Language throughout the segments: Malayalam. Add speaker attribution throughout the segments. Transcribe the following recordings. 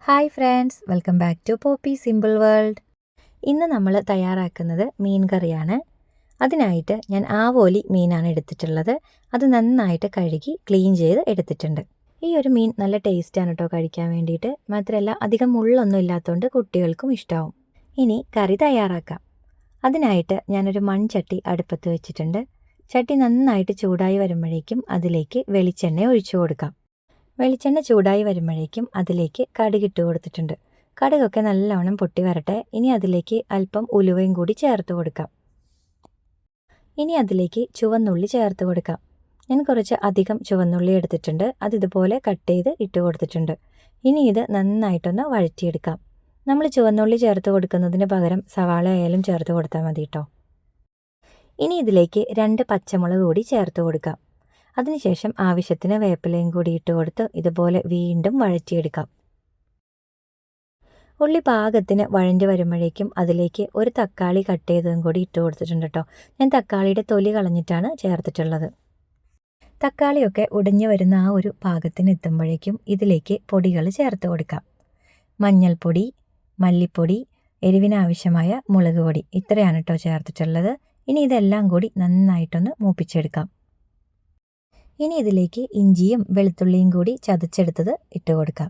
Speaker 1: Hi friends, welcome back to Poppy simple world. ഇന്ന് നമ്മൾ തയ്യാറാക്കുന്നത് മീൻ കറിയാണ്. അതിനായിട്ട് ഞാൻ ആവോലി മീനാണ് എടുത്തിട്ടുള്ളത്. അത് നന്നായിട്ട് കഴുകി ക്ലീൻ ചെയ്ത് എടുത്തിട്ടുണ്ട്. ഈ ഒരു മീൻ നല്ല ടേസ്റ്റാണ് കേട്ടോ കഴിക്കാൻ വേണ്ടിയിട്ട്. മാത്രമല്ല അധികം മുള്ളൊന്നും ഇല്ലാത്തതുകൊണ്ട് കുട്ടികൾക്കും ഇഷ്ടമാവും. ഇനി കറി തയ്യാറാക്കാം. അതിനായിട്ട് ഞാനൊരു മൺചട്ടി അടുപ്പത്ത് വെച്ചിട്ടുണ്ട്. ചട്ടി നന്നായിട്ട് ചൂടായി വരുമ്പോഴേക്കും അതിലേക്ക് വെളിച്ചെണ്ണ ഒഴിച്ചു കൊടുക്കാം. വെളിച്ചെണ്ണ ചൂടായി വരുമ്പോഴേക്കും അതിലേക്ക് കടുകിട്ട് കൊടുത്തിട്ടുണ്ട്. കടുകൊക്കെ നല്ലവണ്ണം പൊട്ടി വരട്ടെ. ഇനി അതിലേക്ക് അല്പം ഉലുവയും കൂടി ചേർത്ത് കൊടുക്കാം. ഇനി അതിലേക്ക് ചുവന്നുള്ളി ചേർത്ത് കൊടുക്കാം. ഞാൻ കുറച്ച് അധികം ചുവന്നുള്ളി എടുത്തിട്ടുണ്ട്. അതിതുപോലെ കട്ട് ചെയ്ത് ഇട്ട് കൊടുത്തിട്ടുണ്ട്. ഇനി ഇത് നന്നായിട്ടൊന്ന് വഴറ്റിയെടുക്കാം. നമ്മൾ ചുവന്നുള്ളി ചേർത്ത് കൊടുക്കുന്നതിന് പകരം സവാള ആയാലും ചേർത്ത് കൊടുത്താൽ മതി കേട്ടോ. ഇനി ഇതിലേക്ക് 2 പച്ചമുളക് കൂടി ചേർത്ത് കൊടുക്കാം. അതിനുശേഷം ആവശ്യത്തിന് വേപ്പിലയും കൂടി ഇട്ട് കൊടുത്ത് ഇതുപോലെ വീണ്ടും വഴറ്റിയെടുക്കാം. ഉള്ളി പാകത്തിന് വഴണ്ടി വരുമ്പോഴേക്കും അതിലേക്ക് ഒരു തക്കാളി കട്ട് ചെയ്തതും കൂടി ഇട്ട് കൊടുത്തിട്ടുണ്ട് കേട്ടോ. ഞാൻ തക്കാളിയുടെ തൊലി കളഞ്ഞിട്ടാണ് ചേർത്തിട്ടുള്ളത്. തക്കാളിയൊക്കെ ഉടഞ്ഞു വരുന്ന ആ ഒരു പാകത്തിന് എത്തുമ്പോഴേക്കും ഇതിലേക്ക് പൊടികൾ ചേർത്ത് കൊടുക്കാം. മഞ്ഞൾപ്പൊടി, മല്ലിപ്പൊടി, എരിവിനാവശ്യമായ മുളക് പൊടി, ഇത്രയാണ് കേട്ടോ ചേർത്തിട്ടുള്ളത്. ഇനി ഇതെല്ലാം കൂടി നന്നായിട്ടൊന്ന് മൂപ്പിച്ചെടുക്കാം. ഇനി ഇതിലേക്ക് ഇഞ്ചിയും വെളുത്തുള്ളിയും കൂടി ചതച്ചെടുത്തത് ഇട്ട് കൊടുക്കാം.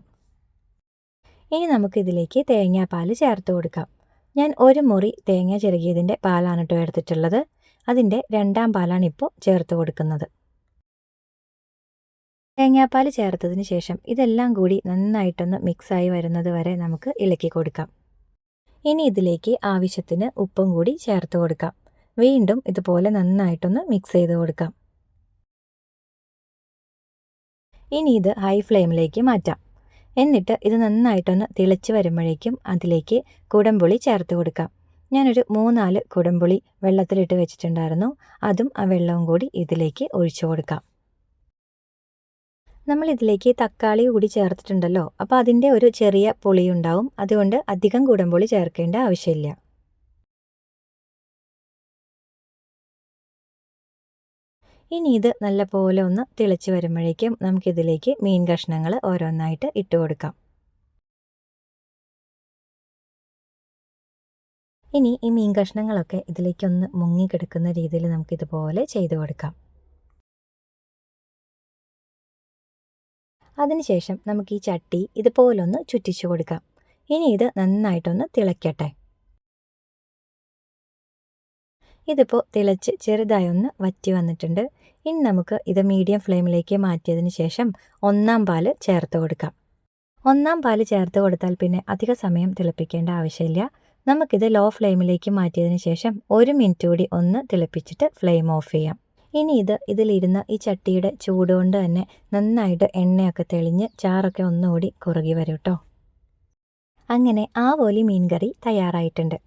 Speaker 1: ഇനി നമുക്കിതിലേക്ക് തേങ്ങാപ്പാൽ ചേർത്ത് കൊടുക്കാം. ഞാൻ 1 മുറി തേങ്ങ ചിരകിയതിൻ്റെ പാലാണ് കേട്ടോ എടുത്തിട്ടുള്ളത്. അതിൻ്റെ 2ാം പാലാണ് ഇപ്പോൾ ചേർത്ത് കൊടുക്കുന്നത്. തേങ്ങാപ്പാൽ ചേർത്തതിന് ശേഷം ഇതെല്ലാം കൂടി നന്നായിട്ടൊന്ന് മിക്സായി വരുന്നത് വരെ നമുക്ക് ഇളക്കി കൊടുക്കാം. ഇനി ഇതിലേക്ക് ആവശ്യത്തിന് ഉപ്പും കൂടി ചേർത്ത് കൊടുക്കാം. വീണ്ടും ഇതുപോലെ നന്നായിട്ടൊന്ന് മിക്സ് ചെയ്ത് കൊടുക്കാം. ഇനി ഇത് ഹൈ ഫ്ലെയിമിലേക്ക് മാറ്റാം. എന്നിട്ട് ഇത് നന്നായിട്ടൊന്ന് തിളച്ച് വരുമ്പോഴേക്കും അതിലേക്ക് കുടംപുളി ചേർത്ത് കൊടുക്കാം. ഞാനൊരു 3-4 കുടംപുളി വെള്ളത്തിലിട്ട് വെച്ചിട്ടുണ്ടായിരുന്നു. അതും ആ വെള്ളവും കൂടി ഇതിലേക്ക് ഒഴിച്ചു കൊടുക്കാം. നമ്മൾ ഇതിലേക്ക് തക്കാളി കൂടി ചേർത്തിട്ടുണ്ടല്ലോ, അപ്പോൾ അതിൻ്റെ ഒരു ചെറിയ പുളിയുണ്ടാവും. അതുകൊണ്ട് അധികം കുടംപുളി ചേർക്കേണ്ട ആവശ്യമില്ല. ഇനി ഇത് നല്ലപോലെ ഒന്ന് തിളച്ച് വരുമ്പോഴേക്കും നമുക്കിതിലേക്ക് മീൻ കഷ്ണങ്ങൾ ഓരോന്നായിട്ട് ഇട്ട് കൊടുക്കാം. ഇനി ഈ മീൻ കഷ്ണങ്ങളൊക്കെ ഇതിലേക്കൊന്ന് മുങ്ങിക്കിടക്കുന്ന രീതിയിൽ നമുക്കിതുപോലെ ചെയ്ത് കൊടുക്കാം. അതിനുശേഷം നമുക്ക് ഈ ചട്ടി ഇതുപോലൊന്ന് ചുറ്റിച്ചു കൊടുക്കാം. ഇനി ഇത് നന്നായിട്ടൊന്ന് തിളയ്ക്കട്ടെ. ഇതിപ്പോൾ തിളച്ച് ചെറുതായി ഒന്ന് വറ്റി വന്നിട്ടുണ്ട്. ഇനി നമുക്ക് ഇത് മീഡിയം ഫ്ലെയിമിലേക്ക് മാറ്റിയതിന് ശേഷം 1-ാം പാൽ ചേർത്ത് കൊടുക്കാം. 1-ാം പാൽ ചേർത്ത് കൊടുത്താൽ പിന്നെ അധിക സമയം തിളപ്പിക്കേണ്ട ആവശ്യമില്ല. നമുക്കിത് ലോ ഫ്ലെയിമിലേക്ക് മാറ്റിയതിന് ശേഷം 1 മിനിറ്റ് കൂടി ഒന്ന് തിളപ്പിച്ചിട്ട് ഫ്ലെയിം ഓഫ് ചെയ്യാം. ഇനി ഇതിലിരുന്ന് ഈ ചട്ടിയുടെ ചൂടുകൊണ്ട് തന്നെ നന്നായിട്ട് എണ്ണയൊക്കെ തെളിഞ്ഞ് ചാറൊക്കെ ഒന്നുകൂടി കുറുകി വരും കേട്ടോ. അങ്ങനെ ആവോലി മീൻ കറി തയ്യാറായിട്ടുണ്ട്.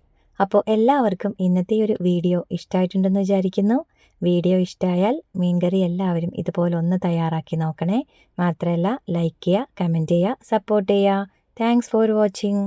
Speaker 1: അപ്പോൾ എല്ലാവർക്കും ഇന്നത്തെ ഒരു വീഡിയോ ഇഷ്ടമായിട്ടുണ്ടെന്ന് വിചാരിക്കുന്നു. വീഡിയോ ഇഷ്ടമായാൽ മീൻകറി എല്ലാവരും ഇതുപോലെ ഒന്ന് തയ്യാറാക്കി നോക്കണേ. മാത്രമല്ല ലൈക്ക് ചെയ്യുക, കമൻറ്റ് ചെയ്യുക, സപ്പോർട്ട് ചെയ്യുക. Thanks for watching.